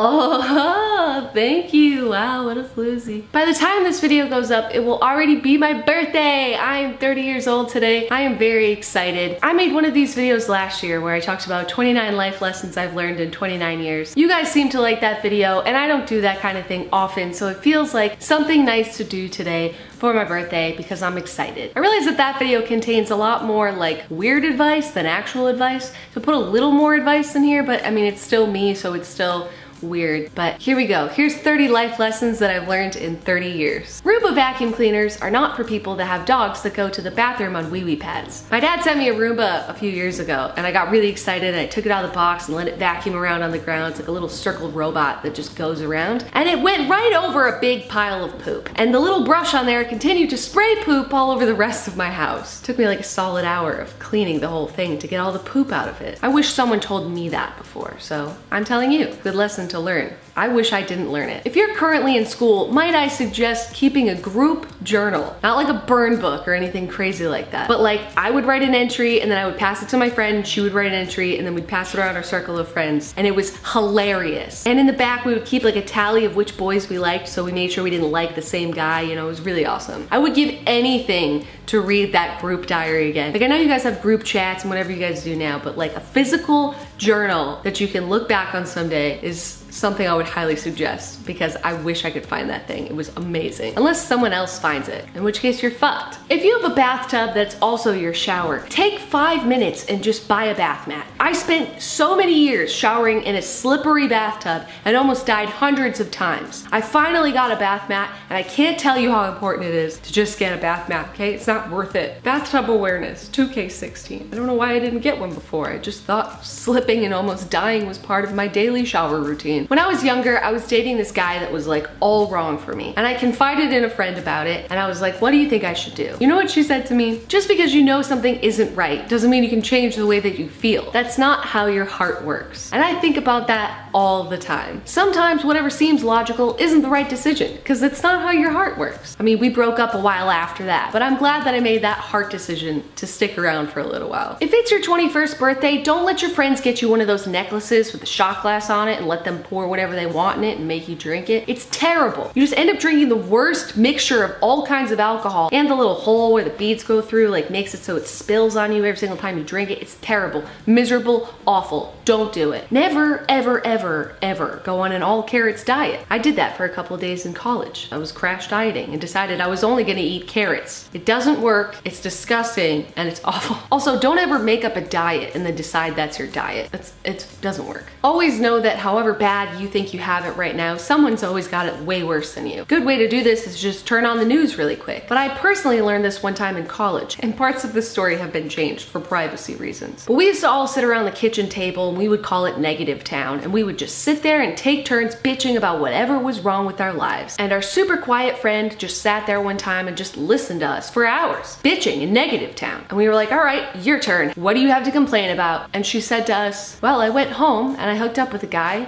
Oh, thank you. Wow, what a floozy. By the time this video goes up, it will already be my birthday. I am 30 years old today. I am very excited. I made one of these videos last year where I talked about 29 life lessons I've learned in 29 years. You guys seem to like that video, and I don't do that kind of thing often, so it feels like something nice to do today for my birthday because I'm excited. I realize that that video contains a lot more like weird advice than actual advice. So put a little more advice in here, but I mean, it's still me, so it's still weird. But here we go. Here's 30 life lessons that I've learned in 30 years. Roomba vacuum cleaners are not for people that have dogs that go to the bathroom on wee-wee pads. My dad sent me a Roomba a few years ago, and I got really excited, and I took it out of the box and let it vacuum around on the ground. It's like a little circled robot that just goes around, and it went right over a big pile of poop. And the little brush on there continued to spray poop all over the rest of my house. It took me like a solid hour of cleaning the whole thing to get all the poop out of it. I wish someone told me that before, so I'm telling you, good lesson to learn. I wish I didn't learn it. If you're currently in school, might I suggest keeping a group journal? Not like a burn book or anything crazy like that, but like I would write an entry and then I would pass it to my friend, she would write an entry, and then we'd pass it around our circle of friends, and it was hilarious. And in the back we would keep like a tally of which boys we liked, so we made sure we didn't like the same guy, you know, it was really awesome. I would give anything to read that group diary again. Like I know you guys have group chats and whatever you guys do now, but like a physical journal that you can look back on someday is something I would highly suggest because I wish I could find that thing. It was amazing. Unless someone else finds it, in which case you're fucked. If you have a bathtub that's also your shower, take 5 minutes and just buy a bath mat. I spent so many years showering in a slippery bathtub and almost died hundreds of times. I finally got a bath mat, and I can't tell you how important it is to just get a bath mat, okay? It's not worth it. Bathtub awareness, 2K16. I don't know why I didn't get one before. I just thought slipping and almost dying was part of my daily shower routine. When I was younger, I was dating this guy that was like all wrong for me, and I confided in a friend about it, and I was like, what do you think I should do? You know what she said to me? Just because you know something isn't right doesn't mean you can change the way that you feel. That's not how your heart works. And I think about that all the time. Sometimes whatever seems logical isn't the right decision because it's not how your heart works. I mean, we broke up a while after that, but I'm glad that I made that heart decision to stick around for a little while. If it's your 21st birthday, don't let your friends get you one of those necklaces with a shot glass on it and let them pour whatever they want in it and make you drink it. It's terrible. You just end up drinking the worst mixture of all kinds of alcohol, and the little hole where the beads go through like makes it so it spills on you every single time you drink it. It's terrible, miserable, awful. Don't do it. Never, ever, ever, ever go on an all carrots diet. I did that for a couple of days in college. I was crash dieting and decided I was only gonna eat carrots. It doesn't work, it's disgusting, and it's awful. Also, don't ever make up a diet and then decide that's your diet. It doesn't work. Always know that however bad you think you have it right now, someone's always got it way worse than you. Good way to do this is just turn on the news really quick. But I personally learned this one time in college, and parts of the story have been changed for privacy reasons. But we used to all sit around the kitchen table, and we would call it Negative Town, and we would just sit there and take turns bitching about whatever was wrong with our lives. And our super quiet friend just sat there one time and just listened to us for hours, bitching in Negative Town. And we were like, all right, your turn. What do you have to complain about? And she said to us, well, I went home and I hooked up with a guy,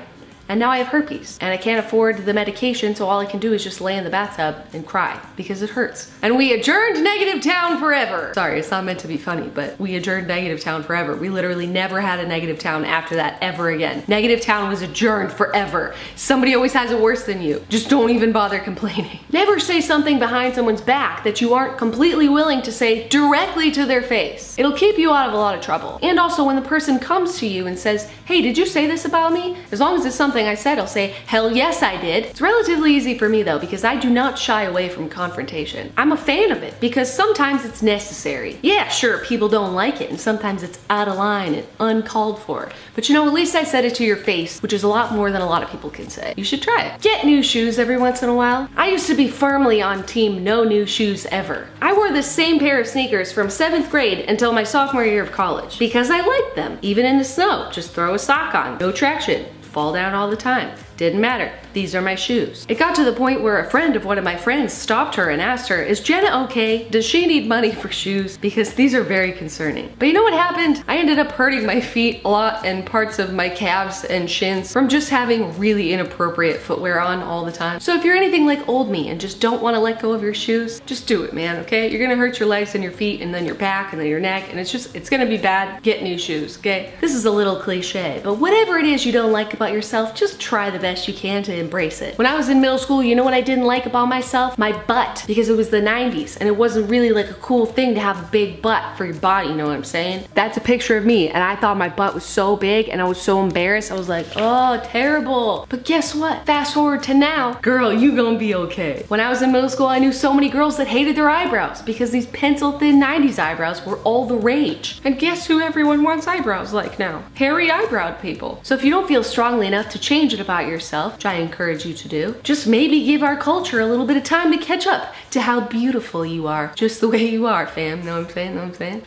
and now I have herpes, and I can't afford the medication, so all I can do is just lay in the bathtub and cry because it hurts. And we adjourned Negative Town forever. Sorry, it's not meant to be funny, but we adjourned Negative Town forever. We literally never had a Negative Town after that ever again. Negative Town was adjourned forever. Somebody always has it worse than you. Just don't even bother complaining. Never say something behind someone's back that you aren't completely willing to say directly to their face. It'll keep you out of a lot of trouble. And also, when the person comes to you and says, hey, did you say this about me? As long as it's something I said, I'll say, hell yes I did. It's relatively easy for me though, because I do not shy away from confrontation. I'm a fan of it because sometimes it's necessary. Yeah, sure, people don't like it, and sometimes it's out of line and uncalled for. But you know, at least I said it to your face, which is a lot more than a lot of people can say. You should try it. Get new shoes every once in a while. I used to be firmly on team no new shoes ever. I wore the same pair of sneakers from 7th grade until my sophomore year of college because I liked them. Even in the snow, just throw a sock on, no traction, fall down all the time. Didn't matter. These are my shoes. It got to the point where a friend of one of my friends stopped her and asked her, is Jenna okay? Does she need money for shoes? Because these are very concerning. But you know what happened? I ended up hurting my feet a lot and parts of my calves and shins from just having really inappropriate footwear on all the time. So if you're anything like old me and just don't want to let go of your shoes, just do it, man, okay? You're gonna hurt your legs and your feet and then your back and then your neck, and it's gonna be bad. Get new shoes, okay? This is a little cliche, but whatever it is you don't like about yourself, just try the best best you can to embrace it. When I was in middle school, you know what I didn't like about myself? My butt, because it was the 90s and it wasn't really like a cool thing to have a big butt for your body, you know what I'm saying? That's a picture of me and I thought my butt was so big and I was so embarrassed. I was like, oh, terrible. But guess what? Fast forward to now, girl, you gonna be okay. When I was in middle school, I knew so many girls that hated their eyebrows because these pencil thin 90s eyebrows were all the rage. And guess who everyone wants eyebrows like now? Hairy eyebrowed people. So if you don't feel strongly enough to change it about yourself, which I encourage you to do, just maybe give our culture a little bit of time to catch up to how beautiful you are, just the way you are, fam. Know what I'm saying? Know what I'm saying?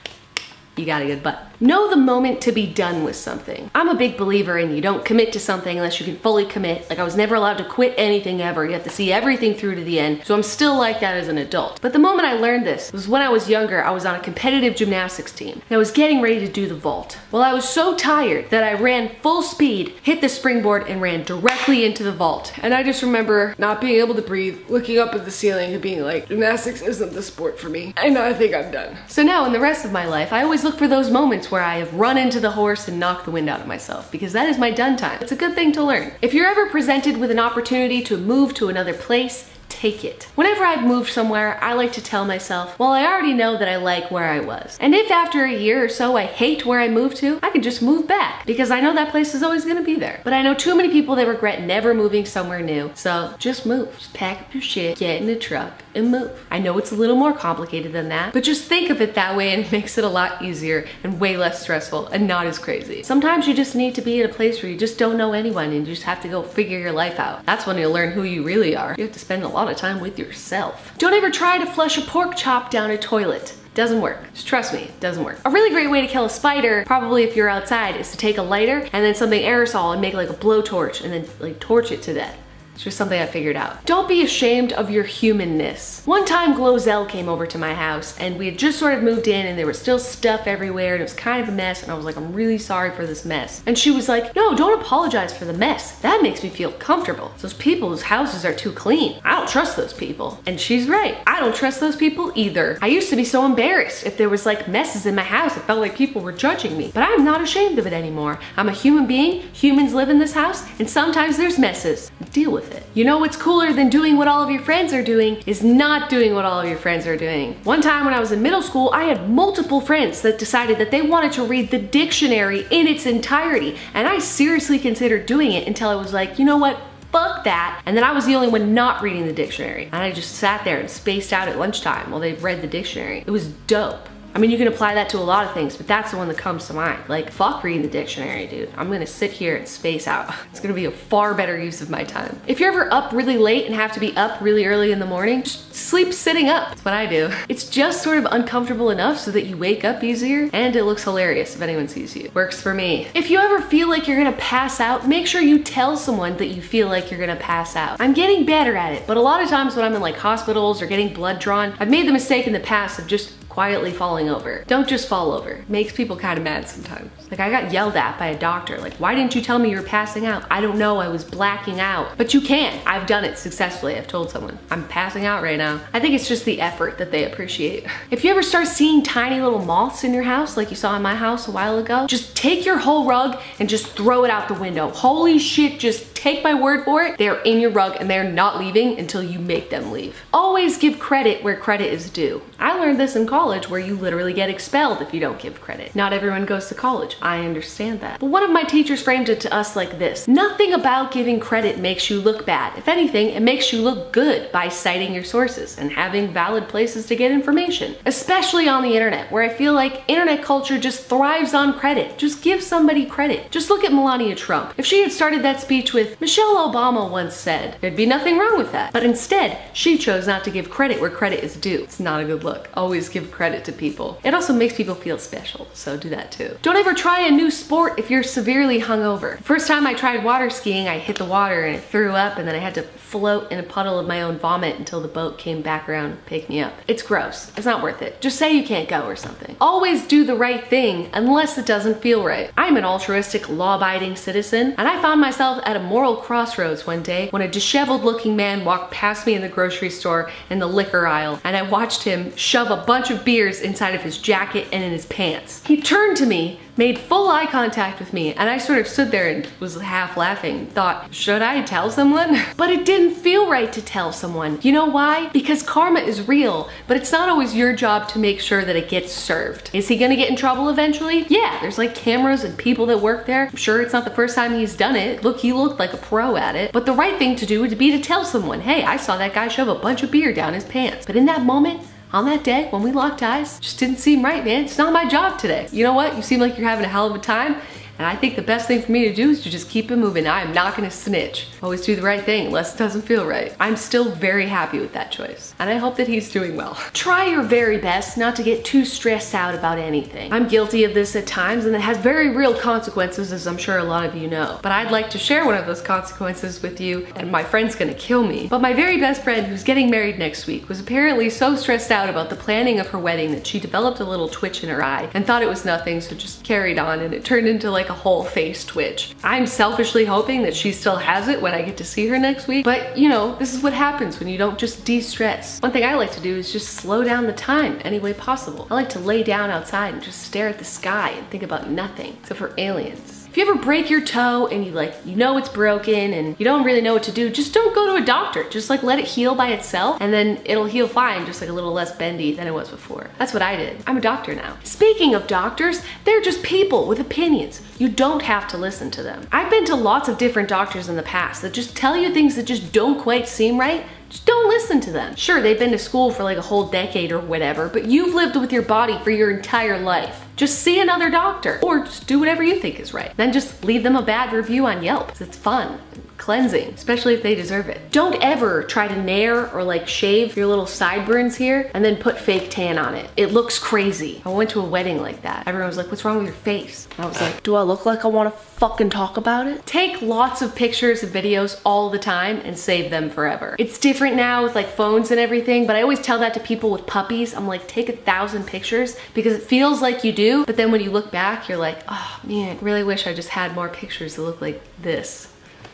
You got a good butt. Know the moment to be done with something. I'm a big believer in you don't commit to something unless you can fully commit. Like I was never allowed to quit anything ever. You have to see everything through to the end. So I'm still like that as an adult. But the moment I learned this was when I was younger. I was on a competitive gymnastics team and I was getting ready to do the vault. Well, I was so tired that I ran full speed, hit the springboard and ran directly into the vault. And I just remember not being able to breathe, looking up at the ceiling and being like, gymnastics isn't the sport for me. And I think I'm done. So now in the rest of my life, I always look for those moments where I have run into the horse and knocked the wind out of myself, because that is my done time. It's a good thing to learn. If you're ever presented with an opportunity to move to another place, take it. Whenever I've moved somewhere, I like to tell myself, well, I already know that I like where I was. And if after a year or so I hate where I moved to, I can just move back because I know that place is always gonna be there. But I know too many people that regret never moving somewhere new. So just move. Just pack up your shit, get in a truck, and move. I know it's a little more complicated than that, but just think of it that way and it makes it a lot easier and way less stressful and not as crazy. Sometimes you just need to be at a place where you just don't know anyone and you just have to go figure your life out. That's when you'll learn who you really are. You have to spend a lot of time with yourself. Don't ever try to flush a pork chop down a toilet. Doesn't work. Just trust me, it doesn't work. A really great way to kill a spider, probably if you're outside, is to take a lighter and then something aerosol and make like a blowtorch and then like torch it to death. It's just something I figured out. Don't be ashamed of your humanness. One time Glozell came over to my house and we had just sort of moved in and there was still stuff everywhere and it was kind of a mess and I was like, I'm really sorry for this mess. And she was like, no, don't apologize for the mess. That makes me feel comfortable. Those people's houses are too clean. I don't trust those people. And she's right. I don't trust those people either. I used to be so embarrassed if there was like messes in my house. It felt like people were judging me, but I'm not ashamed of it anymore. I'm a human being. Humans live in this house and sometimes there's messes. Deal with it. You know what's cooler than doing what all of your friends are doing is not doing what all of your friends are doing. One time when I was in middle school, I had multiple friends that decided that they wanted to read the dictionary in its entirety, and I seriously considered doing it until I was like, you know what? Fuck that. And then I was the only one not reading the dictionary. And I just sat there and spaced out at lunchtime while they read the dictionary. It was dope. I mean, you can apply that to a lot of things, but that's the one that comes to mind. Like, fuck reading the dictionary, dude. I'm gonna sit here and space out. It's gonna be a far better use of my time. If you're ever up really late and have to be up really early in the morning, just sleep sitting up. That's what I do. It's just sort of uncomfortable enough so that you wake up easier and it looks hilarious if anyone sees you. Works for me. If you ever feel like you're gonna pass out, make sure you tell someone that you feel like you're gonna pass out. I'm getting better at it, but a lot of times when I'm in like hospitals or getting blood drawn, I've made the mistake in the past of just quietly falling over. Don't just fall over. It makes people kind of mad sometimes. Like I got yelled at by a doctor, like, why didn't you tell me you were passing out? I don't know, I was blacking out. But you can. I've done it successfully. I've told someone, I'm passing out right now. I think it's just the effort that they appreciate. If you ever start seeing tiny little moths in your house, like you saw in my house a while ago, just take your whole rug and just throw it out the window. Holy shit, just take my word for it. They're in your rug and they're not leaving until you make them leave. Always give credit where credit is due. I learned this in college where you literally get expelled if you don't give credit. Not everyone goes to college. I understand that. But one of my teachers framed it to us like this. Nothing about giving credit makes you look bad. If anything, it makes you look good by citing your sources and having valid places to get information. Especially on the internet, where I feel like internet culture just thrives on credit. Just give somebody credit. Just look at Melania Trump. If she had started that speech with, Michelle Obama once said, there'd be nothing wrong with that. But instead, she chose not to give credit where credit is due. It's not a good look. Always give credit to people. It also makes people feel special, so do that too. Don't ever try a new sport if you're severely hungover. First time I tried water skiing, I hit the water and it threw up and then I had to float in a puddle of my own vomit until the boat came back around and picked me up. It's gross. It's not worth it. Just say you can't go or something. Always do the right thing unless it doesn't feel right. I'm an altruistic, law-abiding citizen, and I found myself at a moral crossroads one day when a disheveled looking man walked past me in the grocery store in the liquor aisle, and I watched him shove a bunch of beers inside of his jacket and in his pants. He turned to me, made full eye contact with me, and I sort of stood there and was half laughing, thought, should I tell someone? But it didn't feel right to tell someone. You know why? Because karma is real, but it's not always your job to make sure that it gets served. Is he gonna get in trouble eventually? Yeah, there's like cameras and people that work there. I'm sure it's not the first time he's done it. Look, he looked like a pro at it. But the right thing to do would be to tell someone, hey, I saw that guy shove a bunch of beer down his pants. But in that moment, on that day, when we locked eyes, just didn't seem right, man. It's not my job today. You know what? You seem like you're having a hell of a time. And I think the best thing for me to do is to just keep it moving. I am not gonna snitch. Always do the right thing unless it doesn't feel right. I'm still very happy with that choice. And I hope that he's doing well. Try your very best not to get too stressed out about anything. I'm guilty of this at times, and it has very real consequences, as I'm sure a lot of you know. But I'd like to share one of those consequences with you, and my friend's gonna kill me. But my very best friend, who's getting married next week, was apparently so stressed out about the planning of her wedding that she developed a little twitch in her eye and thought it was nothing, so just carried on, and it turned into like a whole face twitch. I'm selfishly hoping that she still has it when I get to see her next week, but you know, this is what happens when you don't just de-stress. One thing I like to do is just slow down the time any way possible. I like to lay down outside and just stare at the sky and think about nothing except for aliens. If you ever break your toe and you know it's broken and you don't really know what to do, just don't go to a doctor. Just like let it heal by itself, and then it'll heal fine, just like a little less bendy than it was before. That's what I did. I'm a doctor now. Speaking of doctors, they're just people with opinions. You don't have to listen to them. I've been to lots of different doctors in the past that just tell you things that just don't quite seem right. Just don't listen to them. Sure, they've been to school for like a whole decade or whatever, but you've lived with your body for your entire life. Just see another doctor, or just do whatever you think is right. Then just leave them a bad review on Yelp, 'cause it's fun. Cleansing, especially if they deserve it. Don't ever try to nair or like shave your little sideburns here and then put fake tan on it. It looks crazy. I went to a wedding like that. Everyone was like, what's wrong with your face? And I was like, do I look like I want to fucking talk about it? Take lots of pictures and videos all the time and save them forever. It's different now with like phones and everything, but I always tell that to people with puppies. I'm like, take 1,000 pictures because it feels like you do, but then when you look back, you're like, oh man, I really wish I just had more pictures that look like this.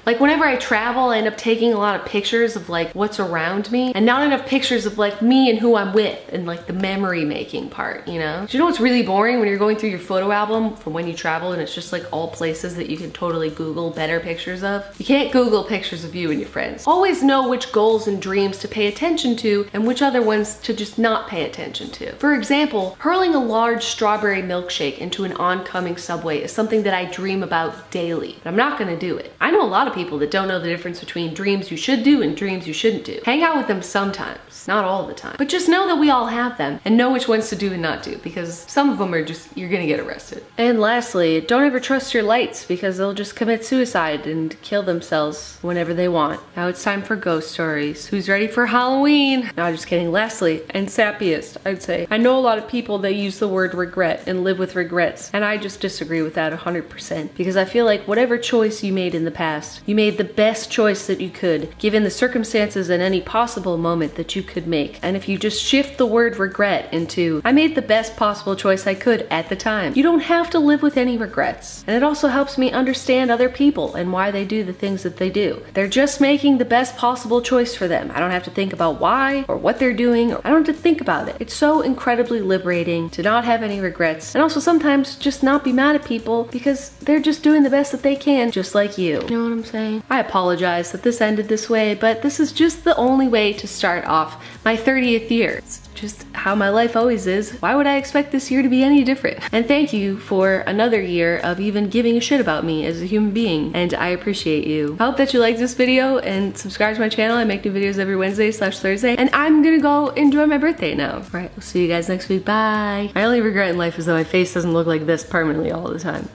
Like whenever I travel, I end up taking a lot of pictures of like what's around me and not enough pictures of like me and who I'm with and like the memory making part, you know? Do you know what's really boring when you're going through your photo album from when you travel and it's just like all places that you can totally Google better pictures of? You can't Google pictures of you and your friends. Always know which goals and dreams to pay attention to and which other ones to just not pay attention to. For example, hurling a large strawberry milkshake into an oncoming subway is something that I dream about daily, but I'm not gonna do it. I know a lot of people that don't know the difference between dreams you should do and dreams you shouldn't do. Hang out with them sometimes, not all the time. But just know that we all have them and know which ones to do and not do, because some of them are just, you're gonna get arrested. And lastly, don't ever trust your lights because they'll just commit suicide and kill themselves whenever they want. Now it's time for ghost stories. Who's ready for Halloween? No, just kidding. Lastly, and sappiest, I'd say, I know a lot of people that use the word regret and live with regrets, and I just disagree with that 100% because I feel like whatever choice you made in the past, you made the best choice that you could, given the circumstances and any possible moment that you could make. And if you just shift the word regret into, I made the best possible choice I could at the time, you don't have to live with any regrets. And it also helps me understand other people and why they do the things that they do. They're just making the best possible choice for them. I don't have to think about why or what they're doing, or I don't have to think about it. It's so incredibly liberating to not have any regrets, and also sometimes just not be mad at people because they're just doing the best that they can, just like you. You know what I'm saying? I apologize that this ended this way, but this is just the only way to start off my 30th year. It's just how my life always is. Why would I expect this year to be any different? And thank you for another year of even giving a shit about me as a human being, and I appreciate you. I hope that you liked this video and subscribe to my channel. I make new videos every Wednesday/Thursday, and I'm gonna go enjoy my birthday now. All right, we'll see you guys next week. Bye. My only regret in life is that my face doesn't look like this permanently all the time.